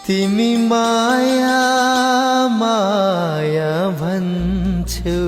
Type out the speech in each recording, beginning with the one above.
तिमी माया माया भन्छौ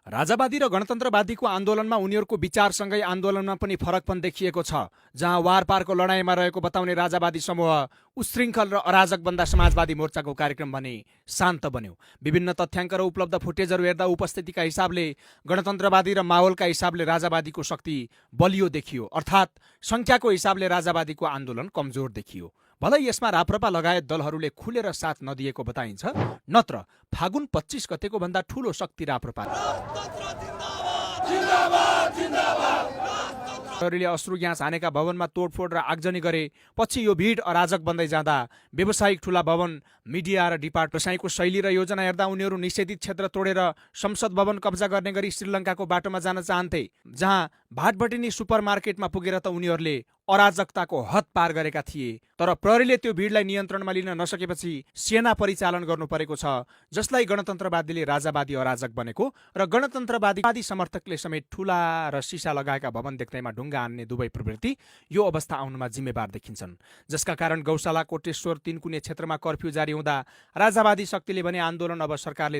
राजावादी र गणतन्त्रवादीको आन्दोलनमा उनीहरूको विचारसँगै आन्दोलनमा पनि फरकपन देखिएको छ। जहाँ वारपारको लडाईँमा रहेको बताउने राजावादी समूह उशृङ्खल र अराजक बन्दा समाजवादी मोर्चाको कार्यक्रम भने शान्त बन्यो। विभिन्न तथ्याङ्क र उपलब्ध फुटेजहरू हेर्दा उपस्थितिका हिसाबले गणतन्त्रवादी र माहौलका हिसाबले राजावादीको शक्ति बलियो देखियो, अर्थात् सङ्ख्याको हिसाबले राजावादीको आन्दोलन कमजोर देखियो। भलै यसमा राप्रपा लगायत दलहरूले खुलेर साथ नदिएको बताइन्छ, नत्र फागुन 25 गतेको भन्दा ठूलो शक्ति राप्रपा। प्रहरीले अश्रु ग्यास हानेका भवनमा तोडफोड र आगजनी गरे। पछि यो भिड अराजक बन्दै जाँदा व्यावसायिक ठूला भवन, मिडिया र व्यवसायको शैली र योजना हेर्दा उनीहरू निषेधित क्षेत्र तोडेर संसद भवन कब्जा गर्ने गरी श्रीलङ्काको बाटोमा जान चाहन्थे। जहाँ भाटभटिनी सुपरमार्केटमा पुगेर त उनीहरूले अराजकताको हद पार गरेका थिए। तर प्रहरीले त्यो भिडलाई नियन्त्रणमा लिन नसकेपछि सेना परिचालन गर्नु परेको छ, जसलाई गणतन्त्रवादीले राजावादी अराजक बनेको र गणतन्त्रवादी समर्थकले समेत ठूला र सिसा लगाएका भवन देख्दैमा ढुङ्गा हान्ने दुवै प्रवृत्ति यो अवस्था आउनुमा जिम्मेवार देखिन्छन्। जसका कारण गौशाला, कोटेश्वर, तीनकुने क्षेत्रमा कर्फ्यू जारी हुँदा राजावादी शक्तिले भने आन्दोलन अब सरकारले